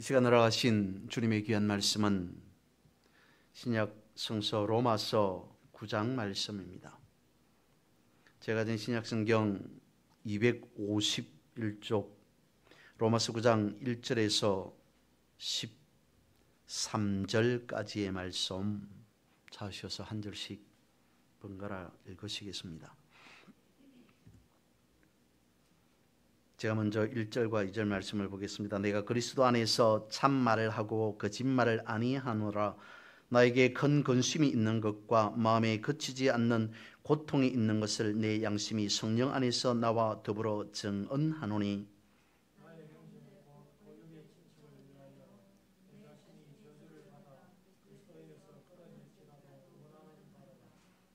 이 시간 날아가신 주님의 귀한 말씀은 신약 성서 로마서 9장 말씀입니다. 제가 가진 신약 성경 251쪽 로마서 9장 1절에서 13절까지의 말씀 찾으셔서 한 절씩 번갈아 읽으시겠습니다. 제가 먼저 1절과 2절 말씀을 보겠습니다. 내가 그리스도 안에서 참말을 하고 거짓말을 아니하노라. 나에게 큰 근심이 있는 것과 마음에 그치지 않는 고통이 있는 것을 내 양심이 성령 안에서 나와 더불어 증언하노니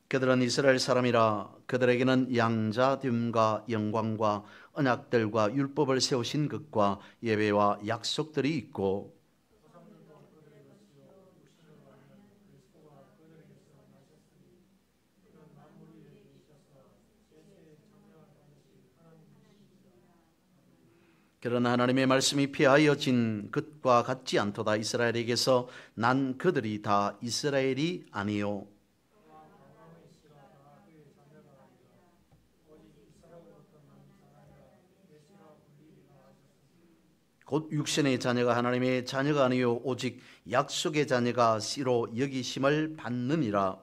그들은 이스라엘 사람이라. 그들에게는 양자됨과 영광과 언약들과 율법을 세우신 것과 예배와 약속들이 있고 그러나 하나님의 말씀이 피하여진 것과 같지 않도다. 이스라엘에게서 난 그들이 다 이스라엘이 아니요 곧 육신의 자녀가 하나님의 자녀가 아니요 오직 약속의 자녀가 씨로 여기심을 받느니라.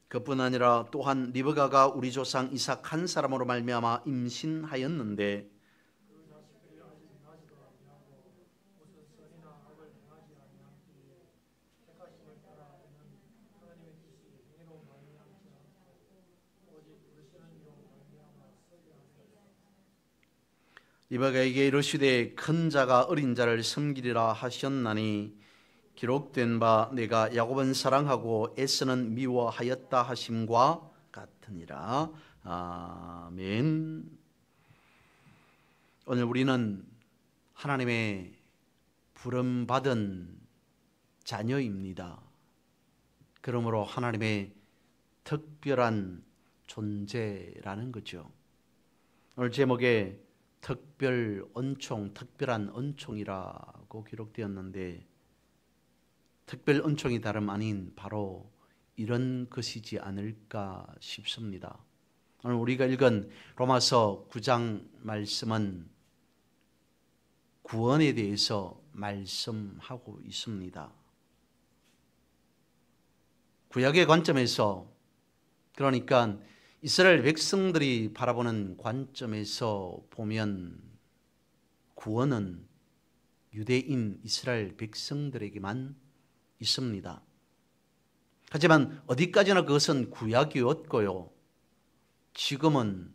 그뿐 아니라 또한 리브가가 우리 조상 이삭 한 사람으로 말미암아 임신하였는데 리브가에게 이르시되 큰 자가 어린 자를 섬기리라 하셨나니 기록된 바 내가 야곱은 사랑하고 에서는 미워하였다 하심과 같으니라. 아멘. 오늘 우리는 하나님의 부름받은 자녀입니다. 그러므로 하나님의 특별한 존재라는 거죠. 오늘 제목에 특별 은총, 특별한 은총이라고 기록되었는데 특별 은총이 다름 아닌 바로 이런 것이지 않을까 싶습니다. 오늘 우리가 읽은 로마서 9장 말씀은 구원에 대해서 말씀하고 있습니다. 구약의 관점에서, 그러니까 이스라엘 백성들이 바라보는 관점에서 보면 구원은 유대인 이스라엘 백성들에게만 있습니다. 하지만 어디까지나 그것은 구약이었고요. 지금은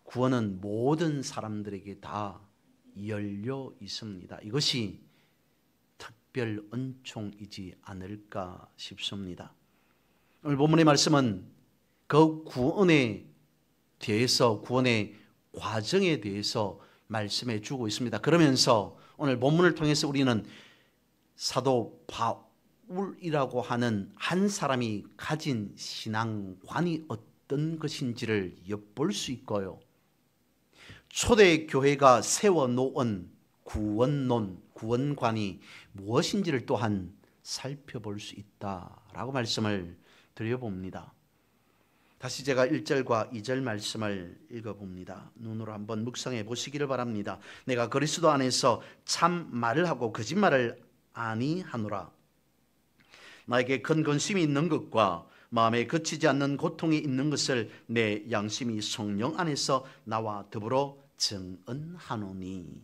구원은 모든 사람들에게 다 열려 있습니다. 이것이 특별 은총이지 않을까 싶습니다. 오늘 본문의 말씀은 그 구원에 대해서, 구원의 과정에 대해서 말씀해 주고 있습니다. 그러면서 오늘 본문을 통해서 우리는 사도 바울이라고 하는 한 사람이 가진 신앙관이 어떤 것인지를 엿볼 수 있고요. 초대 교회가 세워놓은 구원론, 구원관이 무엇인지를 또한 살펴볼 수 있다라고 말씀을 드려봅니다. 다시 제가 1절과 2절 말씀을 읽어봅니다. 눈으로 한번 묵상해 보시기를 바랍니다. 내가 그리스도 안에서 참 말을 하고 거짓말을 아니하노라. 나에게 큰 근심이 있는 것과 마음에 그치지 않는 고통이 있는 것을 내 양심이 성령 안에서 나와 더불어 증언하노니.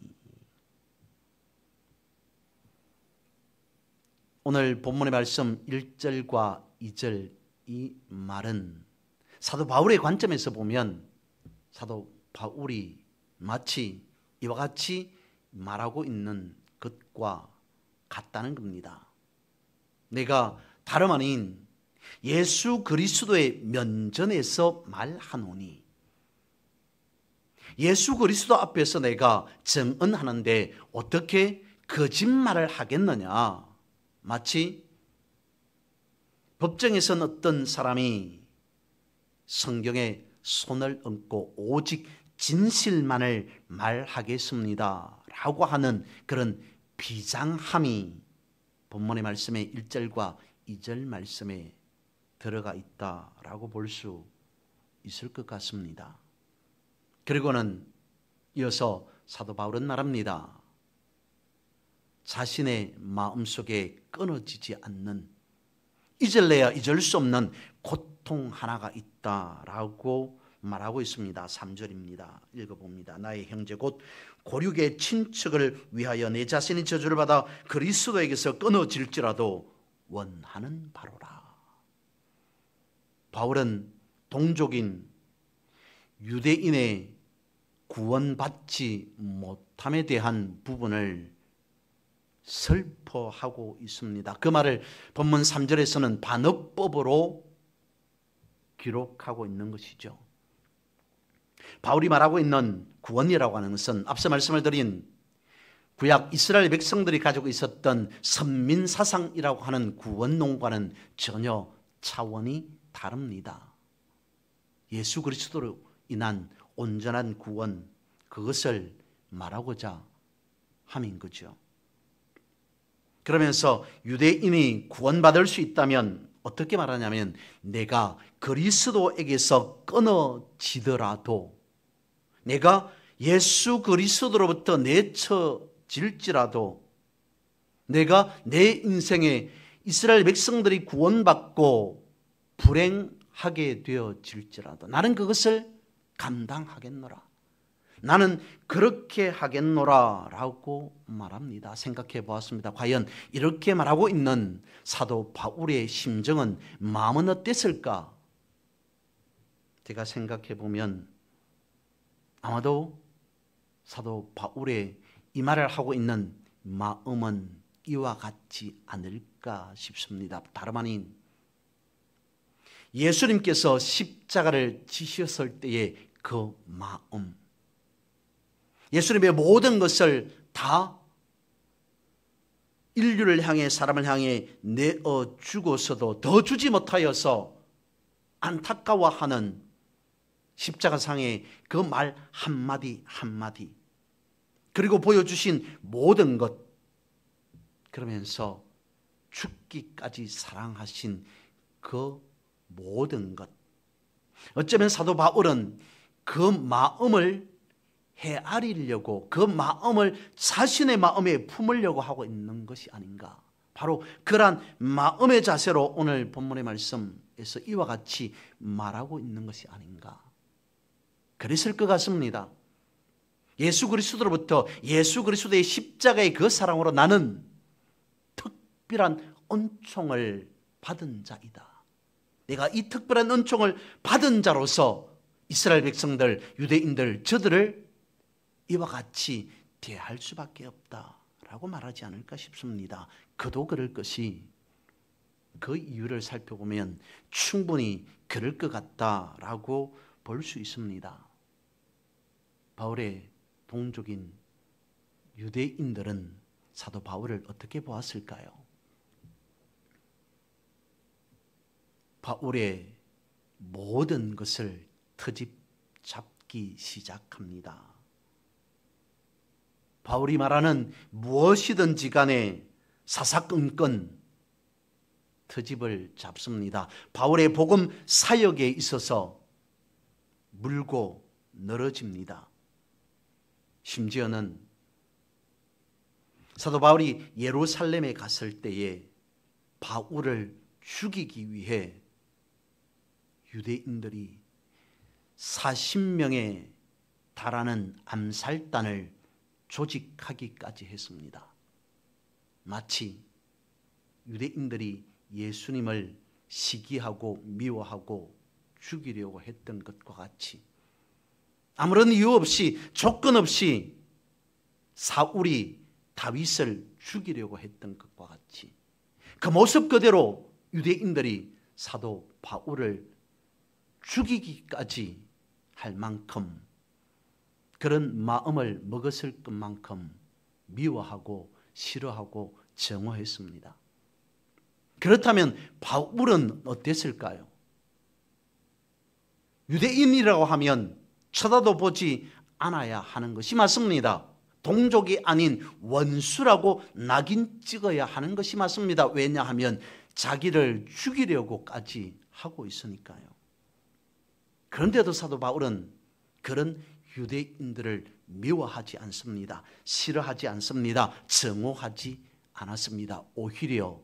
오늘 본문의 말씀 1절과 2절 이 말은 사도 바울의 관점에서 보면 사도 바울이 마치 이와 같이 말하고 있는 것과 같다는 겁니다. 내가 다름 아닌 예수 그리스도의 면전에서 말하노니, 예수 그리스도 앞에서 내가 증언하는데 어떻게 거짓말을 하겠느냐. 마치 법정에선 어떤 사람이 성경에 손을 얹고 오직 진실만을 말하겠습니다 라고 하는 그런 비장함이 본문의 말씀의 1절과 2절 말씀에 들어가 있다라고 볼 수 있을 것 같습니다. 그리고는 이어서 사도 바울은 말합니다. 자신의 마음속에 끊어지지 않는, 잊을래야 잊을 수 없는 고통 하나가 있다라고 말하고 있습니다. 3절입니다. 읽어봅니다. 나의 형제 곧 고륙의 친척을 위하여 내 자신이 저주를 받아 그리스도에게서 끊어질지라도 원하는 바로라. 바울은 동족인 유대인의 구원받지 못함에 대한 부분을 슬퍼하고 있습니다. 그 말을 본문 3절에서는 반어법으로 기록하고 있는 것이죠. 바울이 말하고 있는 구원이라고 하는 것은 앞서 말씀을 드린 구약 이스라엘 백성들이 가지고 있었던 선민사상이라고 하는 구원론과는 전혀 차원이 다릅니다. 예수 그리스도로 인한 온전한 구원, 그것을 말하고자 함인 거죠. 그러면서 유대인이 구원받을 수 있다면 어떻게 말하냐면 내가 그리스도에게서 끊어지더라도, 내가 예수 그리스도로부터 내쳐질지라도, 내가 내 인생에 이스라엘 백성들이 구원받고 불행하게 되어질지라도 나는 그것을 감당하겠노라, 나는 그렇게 하겠노라 라고 말합니다. 생각해 보았습니다. 과연 이렇게 말하고 있는 사도 바울의 심정은, 마음은 어땠을까? 제가 생각해 보면 아마도 사도 바울의 이 말을 하고 있는 마음은 이와 같지 않을까 싶습니다. 다름 아닌 예수님께서 십자가를 지셨을 때의 그 마음, 예수님의 모든 것을 다 인류를 향해, 사람을 향해 내어 주고서도 더 주지 못하여서 안타까워하는 십자가상의 그 말 한마디 한마디, 그리고 보여주신 모든 것, 그러면서 죽기까지 사랑하신 그 모든 것, 어쩌면 사도 바울은 그 마음을 헤아리려고, 그 마음을 자신의 마음에 품으려고 하고 있는 것이 아닌가. 바로 그러한 마음의 자세로 오늘 본문의 말씀에서 이와 같이 말하고 있는 것이 아닌가. 그랬을 것 같습니다. 예수 그리스도로부터, 예수 그리스도의 십자가의 그 사랑으로 나는 특별한 은총을 받은 자이다. 내가 이 특별한 은총을 받은 자로서 이스라엘 백성들, 유대인들, 저들을 이와 같이 대할 수밖에 없다라고 말하지 않을까 싶습니다. 그도 그럴 것이, 그 이유를 살펴보면 충분히 그럴 것 같다라고 볼 수 있습니다. 바울의 동족인 유대인들은 사도 바울을 어떻게 보았을까요? 바울의 모든 것을 트집 잡기 시작합니다. 바울이 말하는 무엇이든지 간에 사사건건 트집을 잡습니다. 바울의 복음 사역에 있어서 물고 늘어집니다. 심지어는 사도 바울이 예루살렘에 갔을 때에 바울을 죽이기 위해 유대인들이 40명에 달하는 암살단을 조직하기까지 했습니다. 마치 유대인들이 예수님을 시기하고 미워하고 죽이려고 했던 것과 같이, 아무런 이유 없이, 조건 없이 사울이 다윗을 죽이려고 했던 것과 같이 그 모습 그대로 유대인들이 사도 바울을 죽이기까지 할 만큼, 그런 마음을 먹었을 것만큼 미워하고 싫어하고 정오했습니다. 그렇다면 바울은 어땠을까요? 유대인이라고 하면 쳐다도 보지 않아야 하는 것이 맞습니다. 동족이 아닌 원수라고 낙인 찍어야 하는 것이 맞습니다. 왜냐하면 자기를 죽이려고까지 하고 있으니까요. 그런데도 사도 바울은 그런 유대인들을 미워하지 않습니다. 싫어하지 않습니다. 증오하지 않았습니다. 오히려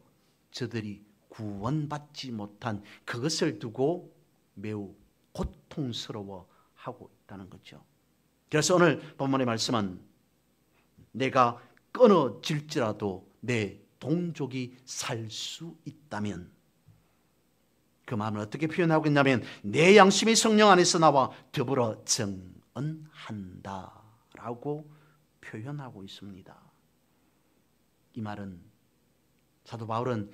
저들이 구원받지 못한 그것을 두고 매우 고통스러워하고 있다는 거죠. 그래서 오늘 본문의 말씀은 내가 끊어질지라도 내 동족이 살 수 있다면, 그 마음을 어떻게 표현하고 있냐면 내 양심이 성령 안에서 나와 더불어 정언한다 라고 표현하고 있습니다. 이 말은 사도 바울은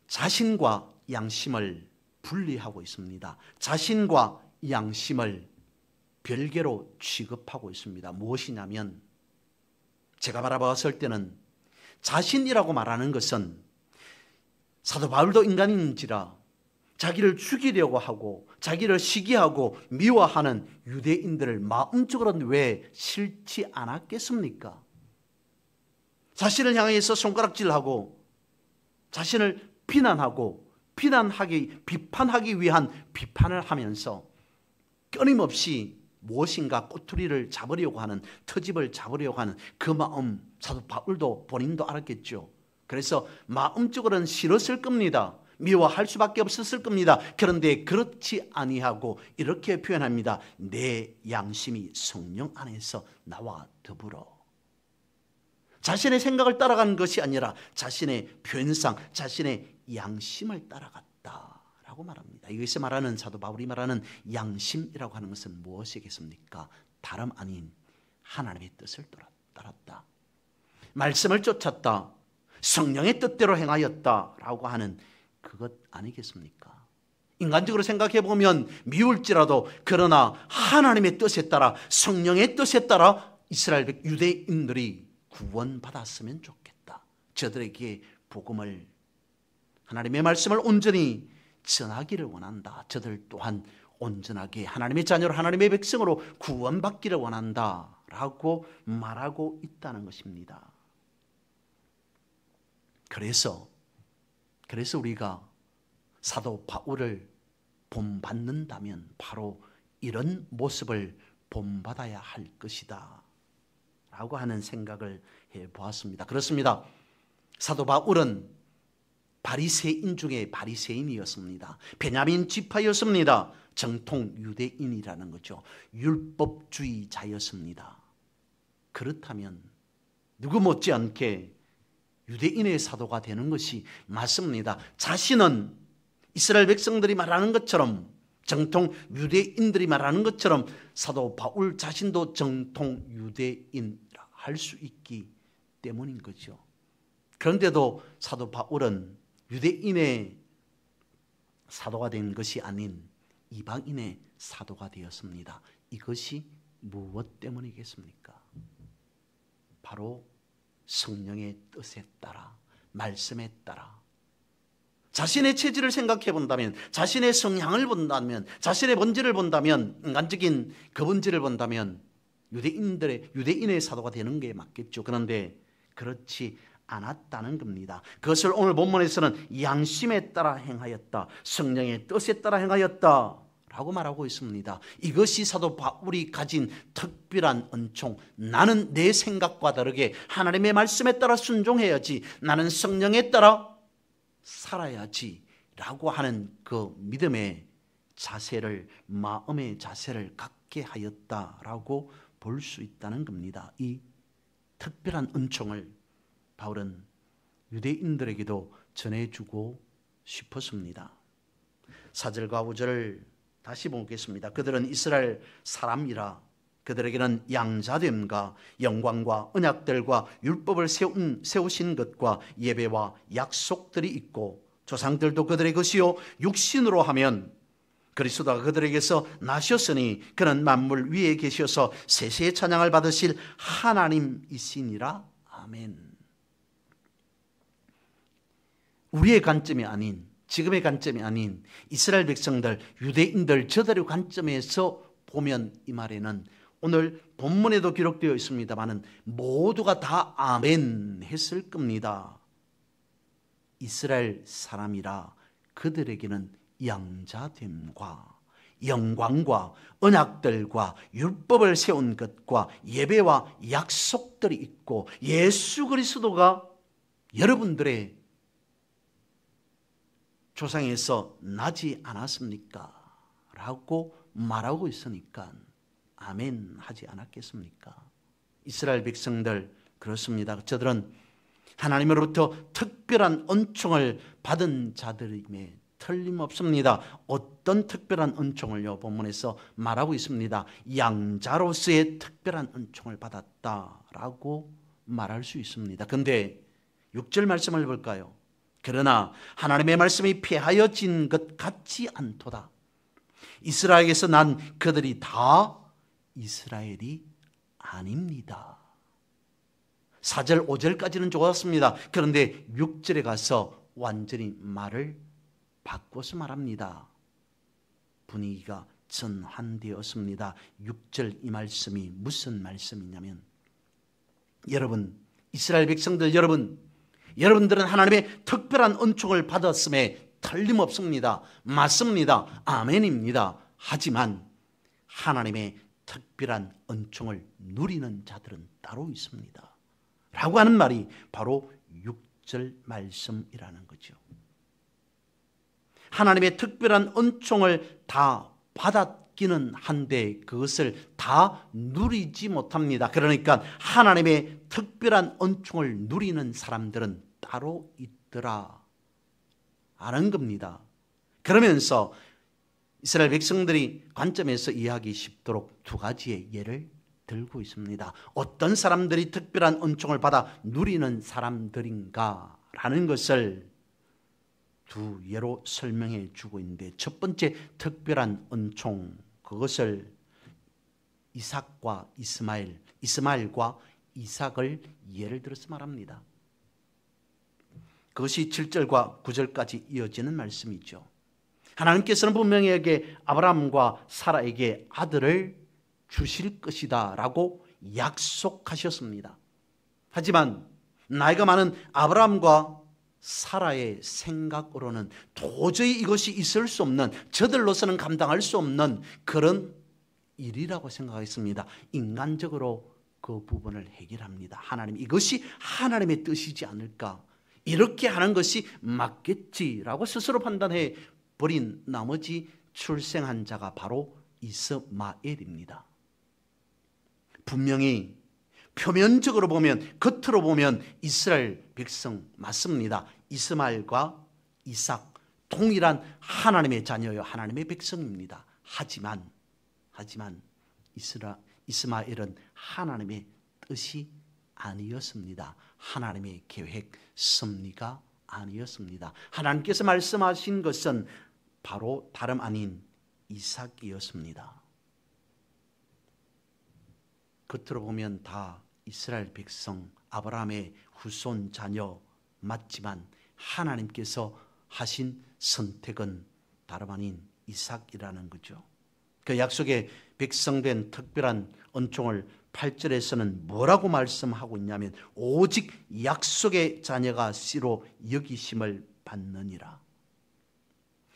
자신과 양심을 분리하고 있습니다. 자신과 양심을 별개로 취급하고 있습니다. 무엇이냐면 제가 바라봤을 때는 자신이라고 말하는 것은 사도 바울도 인간인지라 자기를 죽이려고 하고 자기를 시기하고 미워하는 유대인들을 마음적으로는 왜 싫지 않았겠습니까? 자신을 향해서 손가락질하고 자신을 비판하기 위한 비판을 하면서 끊임없이 무엇인가 꼬투리를 잡으려고 하는, 터집을 잡으려고 하는 그 마음, 사도 바울도 본인도 알았겠죠. 그래서 마음적으로는 싫었을 겁니다. 미워할 수밖에 없었을 겁니다. 그런데 그렇지 아니하고 이렇게 표현합니다. 내 양심이 성령 안에서 나와 더불어. 자신의 생각을 따라가는 것이 아니라 자신의 변상, 자신의 양심을 따라갔다라고 말합니다. 여기서 말하는, 사도 바울이 말하는 양심이라고 하는 것은 무엇이겠습니까? 다름 아닌 하나님의 뜻을 따랐다. 말씀을 쫓았다. 성령의 뜻대로 행하였다라고 하는 그것 아니겠습니까? 인간적으로 생각해 보면 미울지라도 그러나 하나님의 뜻에 따라, 성령의 뜻에 따라 이스라엘 유대인들이 구원받았으면 좋겠다. 저들에게 복음을, 하나님의 말씀을 온전히 전하기를 원한다. 저들 또한 온전하게 하나님의 자녀로, 하나님의 백성으로 구원받기를 원한다 라고 말하고 있다는 것입니다. 그래서 우리가 사도 바울을 본받는다면 바로 이런 모습을 본받아야 할 것이다 라고 하는 생각을 해보았습니다. 그렇습니다. 사도 바울은 바리새인 중에 바리새인이었습니다. 베냐민 지파였습니다. 정통 유대인이라는 거죠. 율법주의자였습니다. 그렇다면 누구 못지않게 유대인의 사도가 되는 것이 맞습니다. 자신은 이스라엘 백성들이 말하는 것처럼, 정통 유대인들이 말하는 것처럼 사도 바울 자신도 정통 유대인이라 할 수 있기 때문인 거죠. 그런데도 사도 바울은 유대인의 사도가 된 것이 아닌 이방인의 사도가 되었습니다. 이것이 무엇 때문이겠습니까? 바로 성령의 뜻에 따라, 말씀에 따라 자신의 체질을 생각해 본다면, 자신의 성향을 본다면, 자신의 본질을 본다면, 인간적인 그 본질을 본다면 유대인의 사도가 되는 게 맞겠죠. 그런데 그렇지 않았다는 겁니다. 그것을 오늘 본문에서는 양심에 따라 행하였다, 성령의 뜻에 따라 행하였다 라고 말하고 있습니다. 이것이 사도 바울이 가진 특별한 은총, 나는 내 생각과 다르게 하나님의 말씀에 따라 순종해야지, 나는 성령에 따라 살아야지 라고 하는 그 믿음의 자세를, 마음의 자세를 갖게 하였다라고 볼 수 있다는 겁니다. 이 특별한 은총을 바울은 유대인들에게도 전해주고 싶었습니다. 4절과 5절을 다시 보겠습니다. 그들은 이스라엘 사람이라 그들에게는 양자됨과 영광과 언약들과 율법을 세우신 것과 예배와 약속들이 있고 조상들도 그들의 것이요 육신으로 하면 그리스도가 그들에게서 나셨으니 그는 만물 위에 계셔서 세세의 찬양을 받으실 하나님이시니라. 아멘. 우리의 관점이 아닌 지금의 관점이 아닌 이스라엘 백성들, 유대인들 저들의 관점에서 보면 이 말에는 오늘 본문에도 기록되어 있습니다마는 모두가 다 아멘 했을 겁니다. 이스라엘 사람이라 그들에게는 양자됨과 영광과 언약들과 율법을 세운 것과 예배와 약속들이 있고 예수 그리스도가 여러분들의 조상에서 나지 않았습니까? 라고 말하고 있으니까 아멘 하지 않았겠습니까? 이스라엘 백성들 그렇습니다. 저들은 하나님으로부터 특별한 은총을 받은 자들임에 틀림없습니다. 어떤 특별한 은총을요? 본문에서 말하고 있습니다. 양자로서의 특별한 은총을 받았다라고 말할 수 있습니다. 그런데 6절 말씀을 볼까요? 그러나 하나님의 말씀이 폐하여진 것 같지 않도다. 이스라엘에서 난 그들이 다 이스라엘이 아닙니다. 4절 5절까지는 좋았습니다. 그런데 6절에 가서 완전히 말을 바꿔서 말합니다. 분위기가 전환되었습니다. 6절 이 말씀이 무슨 말씀이냐면 여러분, 이스라엘 백성들 여러분들은 하나님의 특별한 은총을 받았음에 틀림없습니다. 맞습니다. 아멘입니다. 하지만 하나님의 특별한 은총을 누리는 자들은 따로 있습니다. 라고 하는 말이 바로 6절 말씀이라는 거죠. 하나님의 특별한 은총을 다 받았기는 한데 그것을 다 누리지 못합니다. 그러니까 하나님의 특별한 은총을 누리는 사람들은 따로 있더라 아는 겁니다. 그러면서 이스라엘 백성들이 관점에서 이해하기 쉽도록 두 가지의 예를 들고 있습니다. 어떤 사람들이 특별한 은총을 받아 누리는 사람들인가라는 것을 두 예로 설명해 주고 있는데 첫 번째 특별한 은총, 그것을 이삭과 이스마엘과 이삭을 예를 들어서 말합니다. 그것이 7절과 9절까지 이어지는 말씀이죠. 하나님께서는 분명히 아브라함과 사라에게 아들을 주실 것이다 라고 약속하셨습니다. 하지만 나이가 많은 아브라함과 사라의 생각으로는 도저히 이것이 있을 수 없는, 저들로서는 감당할 수 없는 그런 일이라고 생각했습니다. 인간적으로 그 부분을 해결합니다. 하나님, 이것이 하나님의 뜻이지 않을까, 이렇게 하는 것이 맞겠지라고 스스로 판단해 버린 나머지 출생한 자가 바로 이스마엘입니다. 분명히 표면적으로 보면, 겉으로 보면 이스라엘 백성 맞습니다. 이스마엘과 이삭 동일한 하나님의 자녀요, 하나님의 백성입니다. 하지만 이스마엘은 하나님의 뜻이 아니었습니다. 하나님의 계획, 섭리가 아니었습니다. 하나님께서 말씀하신 것은 바로 다름 아닌 이삭이었습니다. 겉으로 보면 다 이스라엘 백성, 아브라함의 후손 자녀 맞지만 하나님께서 하신 선택은 다름 아닌 이삭이라는 거죠. 그 약속의 백성된 특별한 은총을 8절에서는 뭐라고 말씀하고 있냐면 오직 약속의 자녀가 씨로 여기심을 받느니라.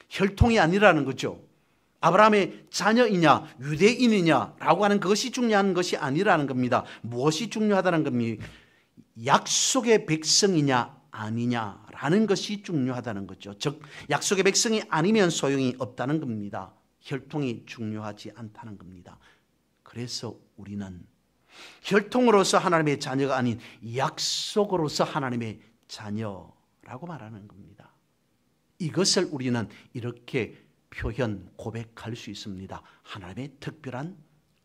혈통이 아니라는 거죠. 아브라함의 자녀이냐 유대인이냐라고 하는 그것이 중요한 것이 아니라는 겁니다. 무엇이 중요하다는 겁니까? 약속의 백성이냐 아니냐라는 것이 중요하다는 거죠. 즉 약속의 백성이 아니면 소용이 없다는 겁니다. 혈통이 중요하지 않다는 겁니다. 그래서 우리는 혈통으로서 하나님의 자녀가 아닌 약속으로서 하나님의 자녀라고 말하는 겁니다. 이것을 우리는 이렇게 표현, 고백할 수 있습니다. 하나님의 특별한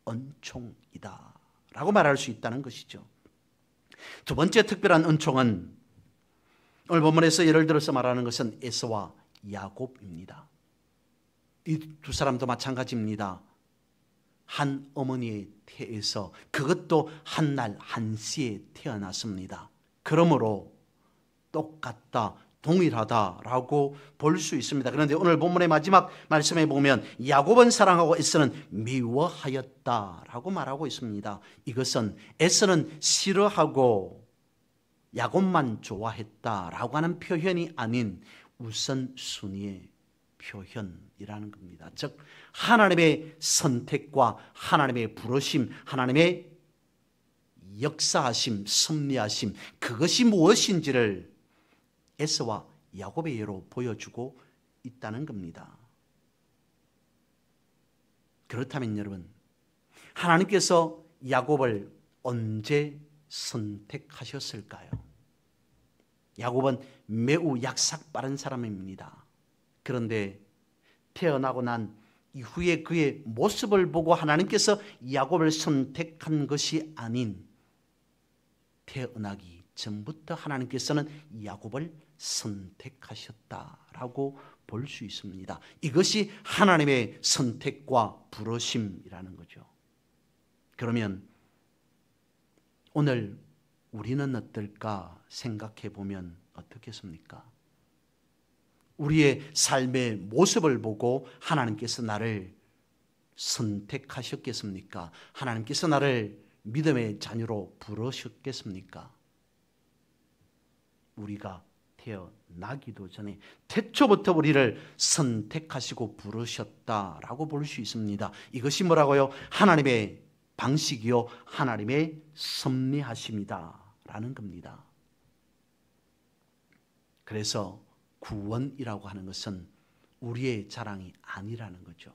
은총이다 라고 말할 수 있다는 것이죠. 두 번째 특별한 은총은 오늘 본문에서 예를 들어서 말하는 것은 에서와 야곱입니다. 이 두 사람도 마찬가지입니다. 한 어머니의 태에서, 그것도 한날 한시에 태어났습니다. 그러므로 똑같다, 동일하다라고 볼 수 있습니다. 그런데 오늘 본문의 마지막 말씀에 보면 야곱은 사랑하고 에서는 미워하였다라고 말하고 있습니다. 이것은 에서는 싫어하고 야곱만 좋아했다라고 하는 표현이 아닌 우선순위의 표현이라는 겁니다. 즉 하나님의 선택과 하나님의 부르심, 하나님의 역사하심, 섭리하심, 그것이 무엇인지를 에서와 야곱의 예로 보여주고 있다는 겁니다. 그렇다면 여러분, 하나님께서 야곱을 언제 선택하셨을까요? 야곱은 매우 약삭 빠른 사람입니다. 그런데 태어나고 난 이후에 그의 모습을 보고 하나님께서 야곱을 선택한 것이 아닌 태어나기 전부터 하나님께서는 야곱을 선택하셨다라고 볼 수 있습니다. 이것이 하나님의 선택과 부르심이라는 거죠. 그러면 오늘 우리는 어떨까 생각해 보면 어떻겠습니까? 우리의 삶의 모습을 보고 하나님께서 나를 선택하셨겠습니까? 하나님께서 나를 믿음의 자녀로 부르셨겠습니까? 우리가 태어나기도 전에 태초부터 우리를 선택하시고 부르셨다라고 볼 수 있습니다. 이것이 뭐라고요? 하나님의 방식이요, 하나님의 섭리하심이다라는 겁니다. 그래서 구원이라고 하는 것은 우리의 자랑이 아니라는 거죠.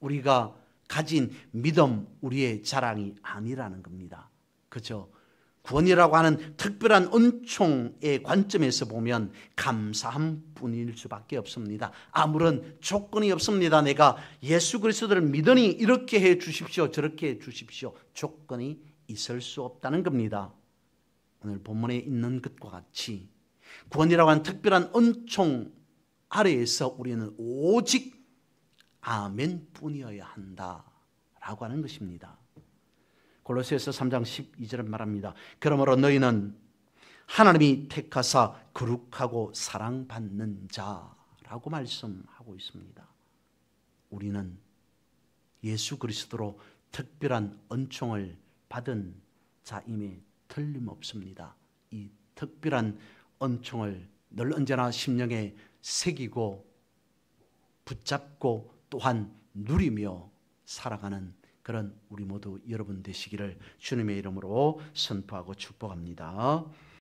우리가 가진 믿음, 우리의 자랑이 아니라는 겁니다. 그죠? 구원이라고 하는 특별한 은총의 관점에서 보면 감사함 뿐일 수밖에 없습니다. 아무런 조건이 없습니다. 내가 예수 그리스도를 믿으니 이렇게 해 주십시오, 저렇게 해 주십시오. 조건이 있을 수 없다는 겁니다. 오늘 본문에 있는 것과 같이 구원이라고 하는 특별한 은총 아래에서 우리는 오직 아멘 뿐이어야 한다라고 하는 것입니다. 골로새서 3장 12절은 말합니다. 그러므로 너희는 하나님이 택하사 거룩하고 사랑받는 자라고 말씀하고 있습니다. 우리는 예수 그리스도로 특별한 은총을 받은 자임에 틀림없습니다. 이 특별한 은총을 늘 언제나 심령에 새기고 붙잡고 또한 누리며 살아가는 그런 우리 모두 여러분 되시기를 주님의 이름으로 선포하고 축복합니다.